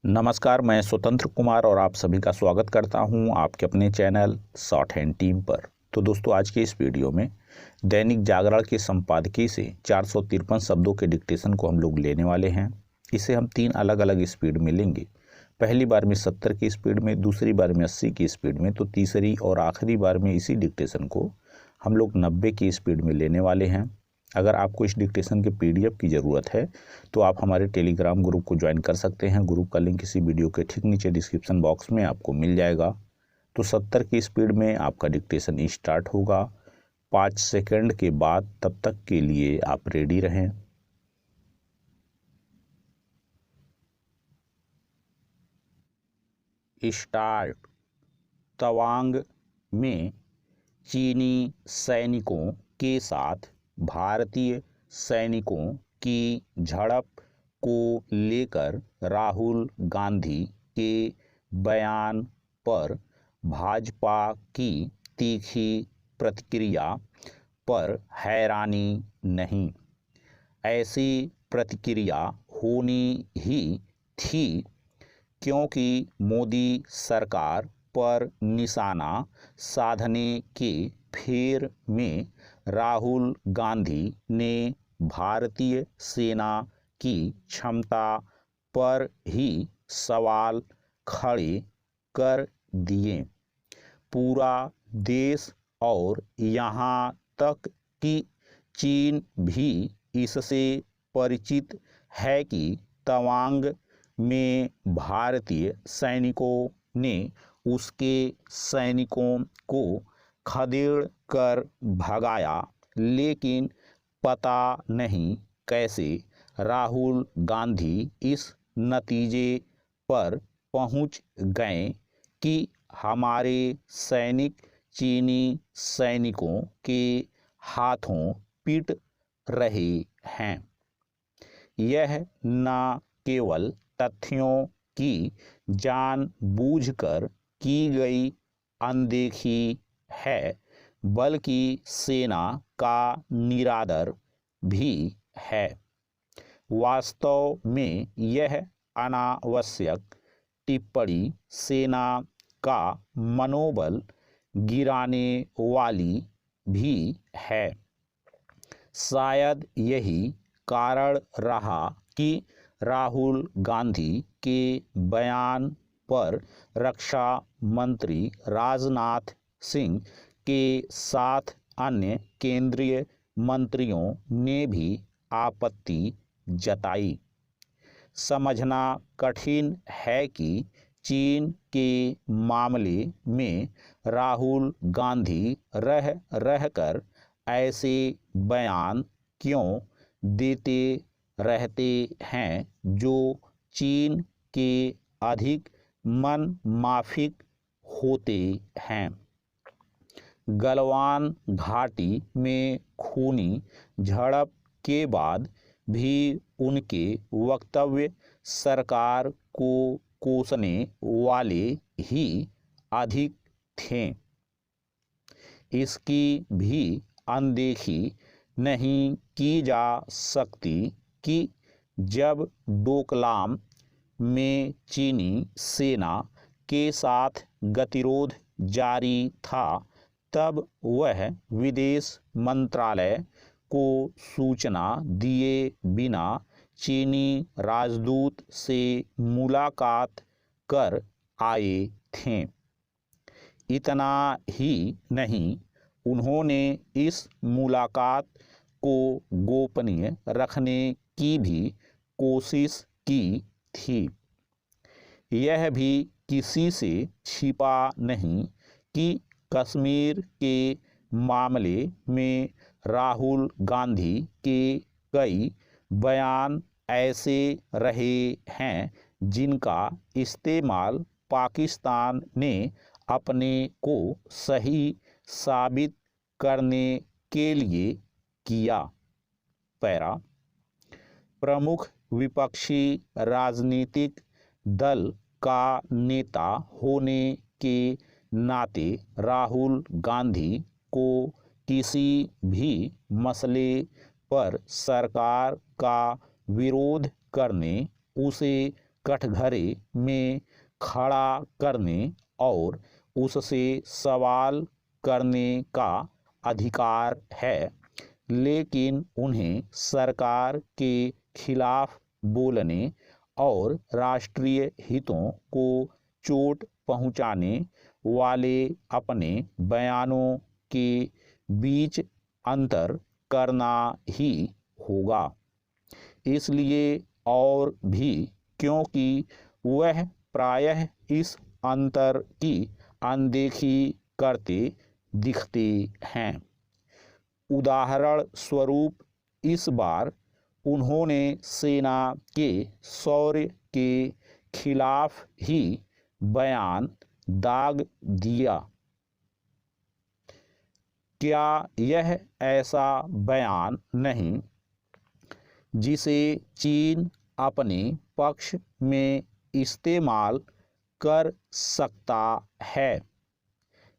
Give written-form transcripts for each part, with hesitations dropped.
नमस्कार, मैं स्वतंत्र कुमार और आप सभी का स्वागत करता हूं आपके अपने चैनल शॉर्ट हैंड टीम पर। तो दोस्तों, आज के इस वीडियो में दैनिक जागरण के संपादकीय से 453 शब्दों के डिक्टेशन को हम लोग लेने वाले हैं। इसे हम 3 अलग अलग स्पीड में लेंगे। पहली बार में 70 की स्पीड में, दूसरी बार में 80 की स्पीड में, तो तीसरी और आखिरी बार में इसी डिक्टेशन को हम लोग 90 की स्पीड में लेने वाले हैं। अगर आपको इस डिक्टेशन के पीडीएफ की ज़रूरत है तो आप हमारे टेलीग्राम ग्रुप को ज्वाइन कर सकते हैं। ग्रुप का लिंक इसी वीडियो के ठीक नीचे डिस्क्रिप्शन बॉक्स में आपको मिल जाएगा। तो 70 की स्पीड में आपका डिक्टेशन स्टार्ट होगा। 5 सेकंड के बाद तब तक के लिए आप रेडी रहें। स्टार्ट। तवांग में चीनी सैनिकों के साथ भारतीय सैनिकों की झड़प को लेकर राहुल गांधी के बयान पर भाजपा की तीखी प्रतिक्रिया पर हैरानी नहीं। ऐसी प्रतिक्रिया होनी ही थी क्योंकि मोदी सरकार पर निशाना साधने के फेर में राहुल गांधी ने भारतीय सेना की क्षमता पर ही सवाल खड़े कर दिए। पूरा देश और यहाँ तक कि चीन भी इससे परिचित है कि तवांग में भारतीय सैनिकों ने उसके सैनिकों को खदेड़ कर भगाया, लेकिन पता नहीं कैसे राहुल गांधी इस नतीजे पर पहुंच गए कि हमारे सैनिक चीनी सैनिकों के हाथों पिट रहे हैं। यह न केवल तथ्यों की जानबूझकर की गई अनदेखी है, बल्कि सेना का निरादर भी है। वास्तव में यह अनावश्यक टिप्पणी सेना का मनोबल गिराने वाली भी है। शायद यही कारण रहा कि राहुल गांधी के बयान पर रक्षा मंत्री राजनाथ सिंह के साथ अन्य केंद्रीय मंत्रियों ने भी आपत्ति जताई। समझना कठिन है कि चीन के मामले में राहुल गांधी रह रहकर ऐसे बयान क्यों देते रहते हैं जो चीन के अधिक मनमाफिक होते हैं। गलवान घाटी में खूनी झड़प के बाद भी उनके वक्तव्य सरकार को कोसने वाले ही अधिक थे। इसकी भी अनदेखी नहीं की जा सकती कि जब डोकलाम में चीनी सेना के साथ गतिरोध जारी था, तब वह विदेश मंत्रालय को सूचना दिए बिना चीनी राजदूत से मुलाकात कर आए थे। इतना ही नहीं, उन्होंने इस मुलाकात को गोपनीय रखने की भी कोशिश की थी। यह भी किसी से छिपा नहीं कि कश्मीर के मामले में राहुल गांधी के कई बयान ऐसे रहे हैं जिनका इस्तेमाल पाकिस्तान ने अपने को सही साबित करने के लिए किया। पैरा। प्रमुख विपक्षी राजनीतिक दल का नेता होने के नाते राहुल गांधी को किसी भी मसले पर सरकार का विरोध करने, उसे कटघरे में खड़ा करने और उससे सवाल करने का अधिकार है, लेकिन उन्हें सरकार के खिलाफ बोलने और राष्ट्रीय हितों को चोट पहुंचाने वाले अपने बयानों के बीच अंतर करना ही होगा। इसलिए और भी क्योंकि वह प्रायः इस अंतर की अनदेखी करते दिखते हैं। उदाहरण स्वरूप इस बार उन्होंने सेना के शौर्य के खिलाफ ही बयान दाग दिया। क्या यह ऐसा बयान नहीं जिसे चीन अपने पक्ष में इस्तेमाल कर सकता है?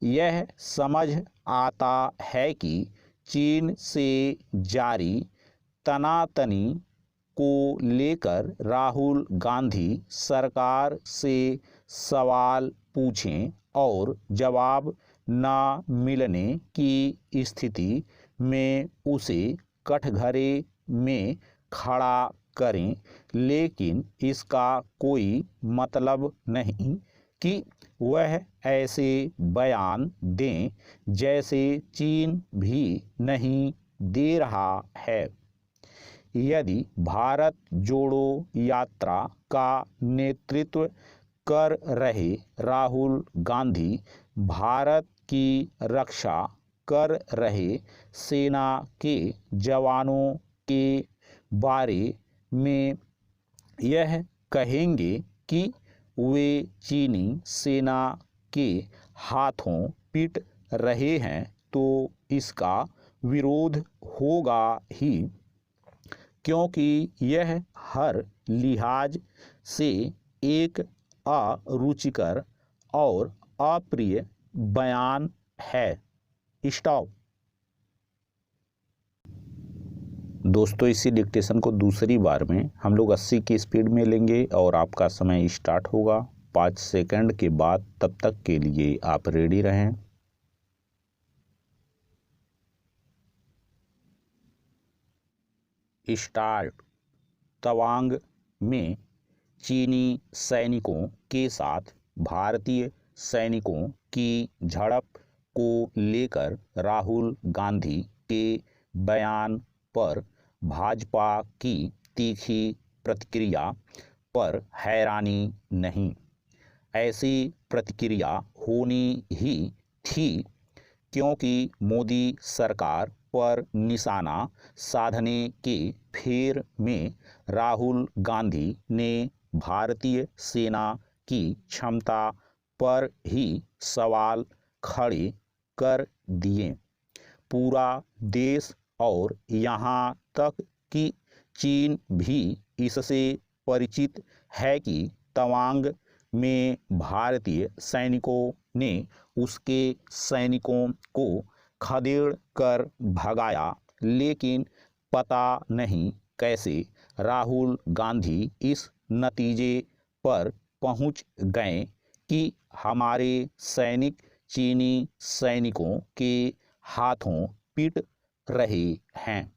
यह समझ आता है कि चीन से जारी तनातनी को लेकर राहुल गांधी सरकार से सवाल पूछें और जवाब न मिलने की स्थिति में उसे कटघरे में खड़ा करें, लेकिन इसका कोई मतलब नहीं कि वह ऐसे बयान दें जैसे चीन भी नहीं दे रहा है। यदि भारत जोड़ो यात्रा का नेतृत्व कर रहे राहुल गांधी भारत की रक्षा कर रहे सेना के जवानों के बारे में यह कहेंगे कि वे चीनी सेना के हाथों पिट रहे हैं, तो इसका विरोध होगा ही, क्योंकि यह हर लिहाज से एक अरुचिकर और अप्रिय बयान है। स्टॉप। दोस्तों, इसी डिक्टेशन को दूसरी बार में हम लोग 80 की स्पीड में लेंगे और आपका समय स्टार्ट होगा 5 सेकंड के बाद। तब तक के लिए आप रेडी रहें। स्टार्ट। तवांग में चीनी सैनिकों के साथ भारतीय सैनिकों की झड़प को लेकर राहुल गांधी के बयान पर भाजपा की तीखी प्रतिक्रिया पर हैरानी नहीं। ऐसी प्रतिक्रिया होनी ही थी, क्योंकि मोदी सरकार पर निशाना साधने के फेर में राहुल गांधी ने भारतीय सेना की क्षमता पर ही सवाल खड़े कर दिए। पूरा देश और यहाँ तक कि चीन भी इससे परिचित है कि तवांग में भारतीय सैनिकों ने उसके सैनिकों को खदेड़ कर भगाया, लेकिन पता नहीं कैसे राहुल गांधी इस नतीजे पर पहुंच गए कि हमारे सैनिक चीनी सैनिकों के हाथों पिट रहे हैं।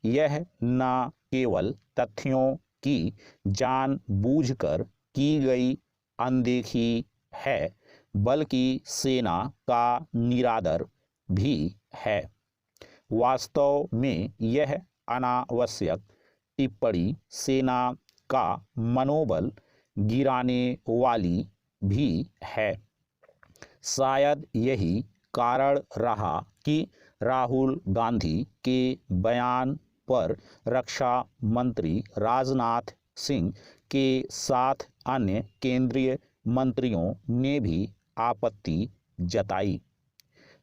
यह न केवल तथ्यों की जानबूझकर की गई अनदेखी है, बल्कि सेना का निरादर भी है। वास्तव में यह अनावश्यक टिप्पणी सेना का मनोबल गिराने वाली भी है। शायद यही कारण रहा कि राहुल गांधी के बयान पर रक्षा मंत्री राजनाथ सिंह के साथ अन्य केंद्रीय मंत्रियों ने भी आपत्ति जताई।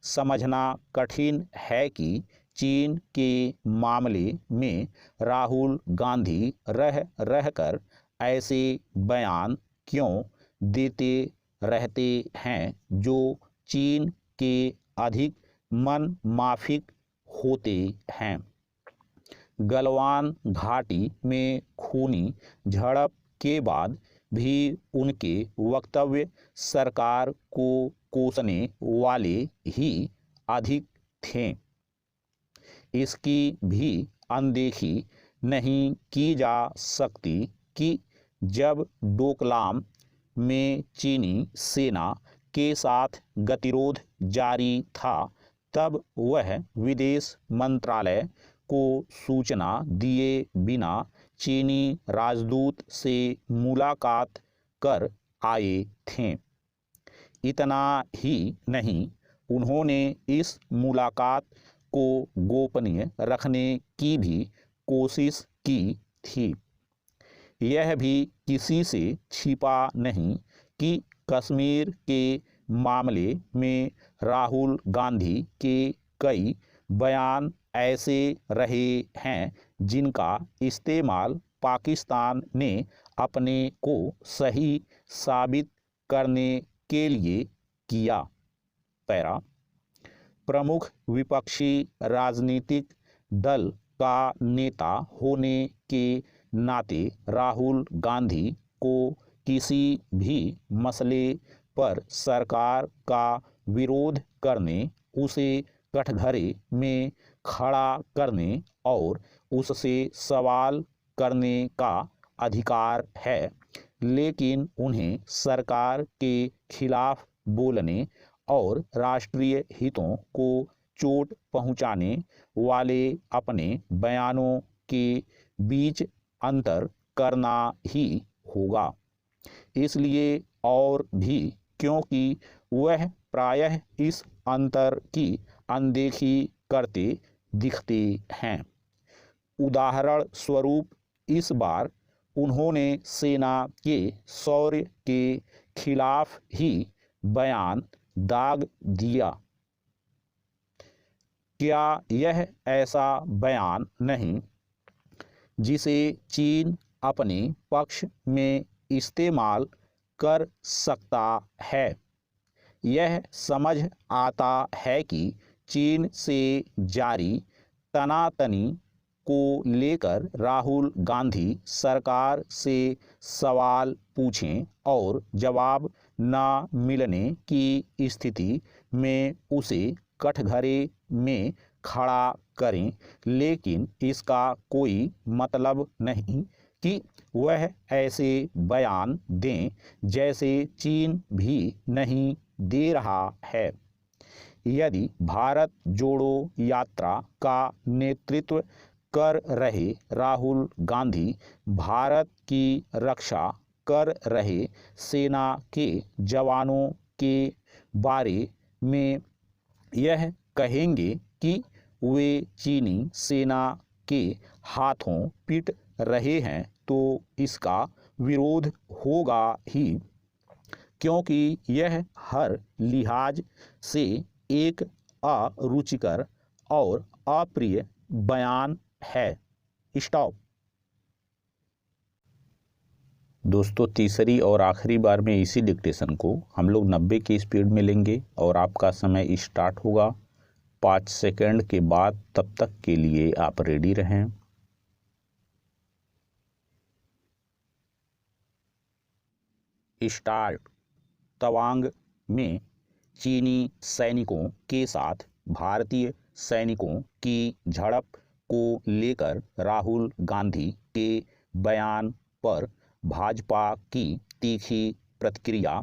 समझना कठिन है कि चीन के मामले में राहुल गांधी रह रहकर ऐसे बयान क्यों देते रहते हैं जो चीन के अधिक मन माफिक होते हैं। गलवान घाटी में खूनी झड़प के बाद भी उनके वक्तव्य सरकार को कोसने वाले ही अधिक थे। इसकी भी अनदेखी नहीं की जा सकती कि जब डोकलाम में चीनी सेना के साथ गतिरोध जारी था, तब वह विदेश मंत्रालय को सूचना दिए बिना चीनी राजदूत से मुलाकात कर आए थे। इतना ही नहीं, उन्होंने इस मुलाकात को गोपनीय रखने की भी कोशिश की थी। यह भी किसी से छिपा नहीं कि कश्मीर के मामले में राहुल गांधी के कई बयान ऐसे रहे हैं जिनका इस्तेमाल पाकिस्तान ने अपने को सही साबित करने के लिए किया। पैरा, प्रमुख विपक्षी राजनीतिक दल का नेता होने के नाते राहुल गांधी को किसी भी मसले पर सरकार का विरोध करने, उसे कटघरे में खड़ा करने और उससे सवाल करने का अधिकार है, लेकिन उन्हें सरकार के खिलाफ बोलने और राष्ट्रीय हितों को चोट पहुंचाने वाले अपने बयानों के बीच अंतर करना ही होगा। इसलिए और भी क्योंकि वह प्रायः इस अंतर की अनदेखी करते दिखते हैं। उदाहरण स्वरूप, इस बार उन्होंने सेना के शौर्य के खिलाफ ही बयान दाग दिया। क्या यह ऐसा बयान नहीं जिसे चीन अपने पक्ष में इस्तेमाल कर सकता है? यह समझ आता है कि चीन से जारी तनातनी को लेकर राहुल गांधी सरकार से सवाल पूछें और जवाब न मिलने की स्थिति में उसे कटघरे में खड़ा करें, लेकिन इसका कोई मतलब नहीं कि वह ऐसे बयान दें जैसे चीन भी नहीं दे रहा है। यदि भारत जोड़ो यात्रा का नेतृत्व कर रहे राहुल गांधी भारत की रक्षा कर रहे सेना के जवानों के बारे में यह कहेंगे कि वे चीनी सेना के हाथों पिट रहे हैं, तो इसका विरोध होगा ही, क्योंकि यह हर लिहाज से एक अरुचिकर और अप्रिय बयान है। स्टॉप। दोस्तों, तीसरी और आखिरी बार में इसी डिक्टेशन को हम लोग 90 की स्पीड में लेंगे और आपका समय स्टार्ट होगा 5 सेकंड के बाद। तब तक के लिए आप रेडी रहें। स्टार्ट। तवांग में चीनी सैनिकों के साथ भारतीय सैनिकों की झड़प को लेकर राहुल गांधी के बयान पर भाजपा की तीखी प्रतिक्रिया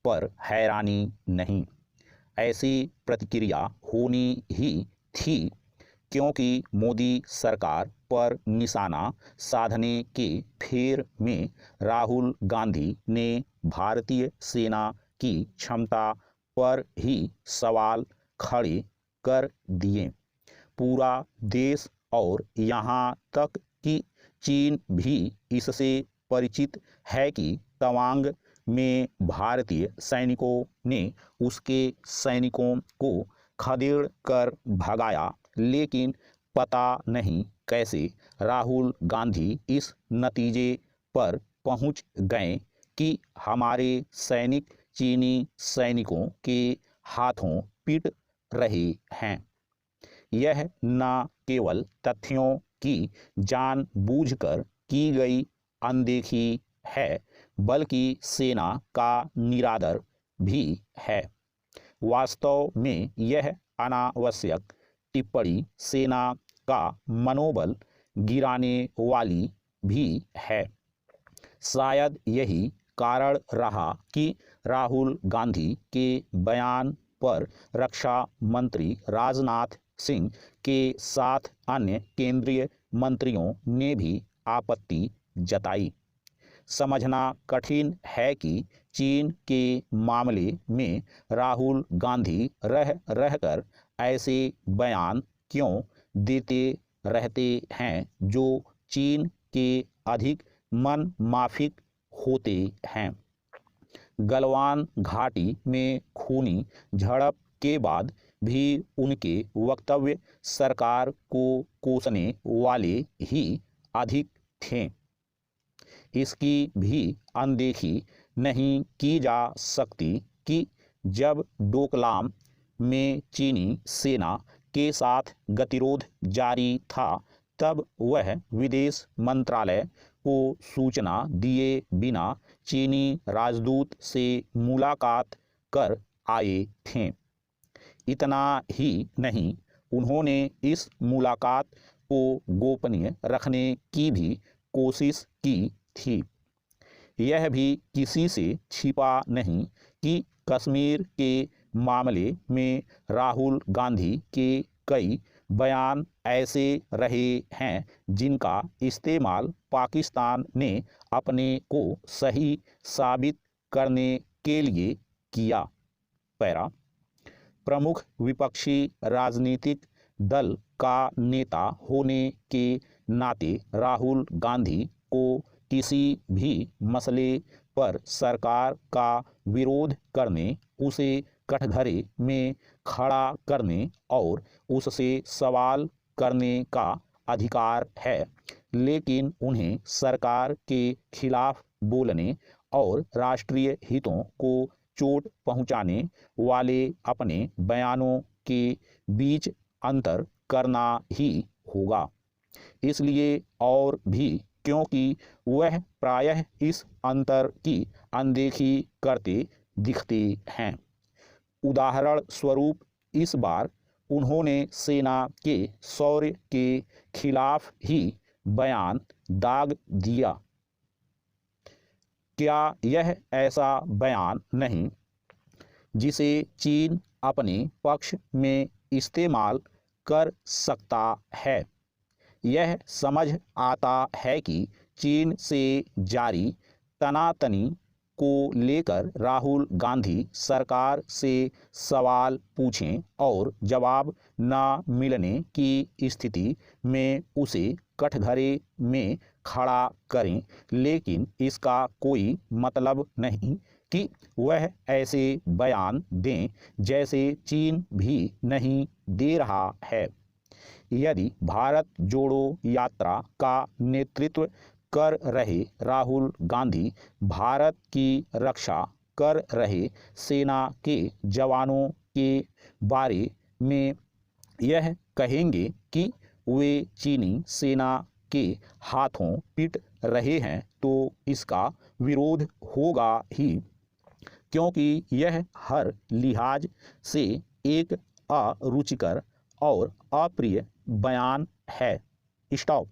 पर हैरानी नहीं। ऐसी प्रतिक्रिया होनी ही थी, क्योंकि मोदी सरकार पर निशाना साधने के फेर में राहुल गांधी ने भारतीय सेना की क्षमता पर ही सवाल खड़े कर दिए। पूरा देश और यहाँ तक कि चीन भी इससे परिचित है कि तवांग में भारतीय सैनिकों ने उसके सैनिकों को खदेड़ कर भगाया, लेकिन पता नहीं कैसे राहुल गांधी इस नतीजे पर पहुंच गए कि हमारे सैनिक चीनी सैनिकों के हाथों पिट रहे हैं। यह न केवल तथ्यों की जानबूझकर की गई अनदेखी है बल्कि सेना का निरादर भी है। वास्तव में यह अनावश्यक टिप्पणी सेना का मनोबल गिराने वाली भी है। शायद यही कारण रहा कि राहुल गांधी के बयान पर रक्षा मंत्री राजनाथ सिंह के साथ अन्य केंद्रीय मंत्रियों ने भी आपत्ति जताई। समझना कठिन है कि चीन के मामले में राहुल गांधी रह रहकर ऐसे बयान क्यों देते रहते हैं जो चीन के अधिक मनमाफिक होते हैं। गलवान घाटी में खूनी झड़प के बाद भी उनके वक्तव्य सरकार को कोसने वाले ही अधिक थे। इसकी भी अनदेखी नहीं की जा सकती कि जब डोकलाम में चीनी सेना के साथ गतिरोध जारी था तब वह विदेश मंत्रालय को सूचना दिए बिना चीनी राजदूत से मुलाकात कर आए थे। इतना ही नहीं, उन्होंने इस मुलाकात को गोपनीय रखने की भी कोशिश की थी। यह भी किसी से छिपा नहीं कि कश्मीर के मामले में राहुल गांधी के कई बयान ऐसे रहे हैं जिनका इस्तेमाल पाकिस्तान ने अपने को सही साबित करने के लिए किया। पैरा प्रमुख विपक्षी राजनीतिक दल का नेता होने के नाते राहुल गांधी को किसी भी मसले पर सरकार का विरोध करने, उसे कटघरे में खड़ा करने और उससे सवाल करने का अधिकार है, लेकिन उन्हें सरकार के खिलाफ बोलने और राष्ट्रीय हितों को चोट पहुंचाने वाले अपने बयानों के बीच अंतर करना ही होगा। इसलिए और भी क्योंकि वह प्रायः इस अंतर की अनदेखी करते दिखते हैं। उदाहरण स्वरूप इस बार उन्होंने सेना के शौर्य के खिलाफ ही बयान दाग दिया। क्या यह ऐसा बयान नहीं जिसे चीन अपने पक्ष में इस्तेमाल कर सकता है? यह समझ आता है कि चीन से जारी तनातनी को लेकर राहुल गांधी सरकार से सवाल पूछें और जवाब न मिलने की स्थिति में उसे कटघरे में खड़ा करें, लेकिन इसका कोई मतलब नहीं कि वह ऐसे बयान दें जैसे चीन भी नहीं दे रहा है। यदि भारत जोड़ो यात्रा का नेतृत्व कर रहे राहुल गांधी भारत की रक्षा कर रहे सेना के जवानों के बारे में यह कहेंगे कि वे चीनी सेना के हाथों पिट रहे हैं तो इसका विरोध होगा ही, क्योंकि यह हर लिहाज से एक अरुचिकर और अप्रिय बयान है। स्टॉप।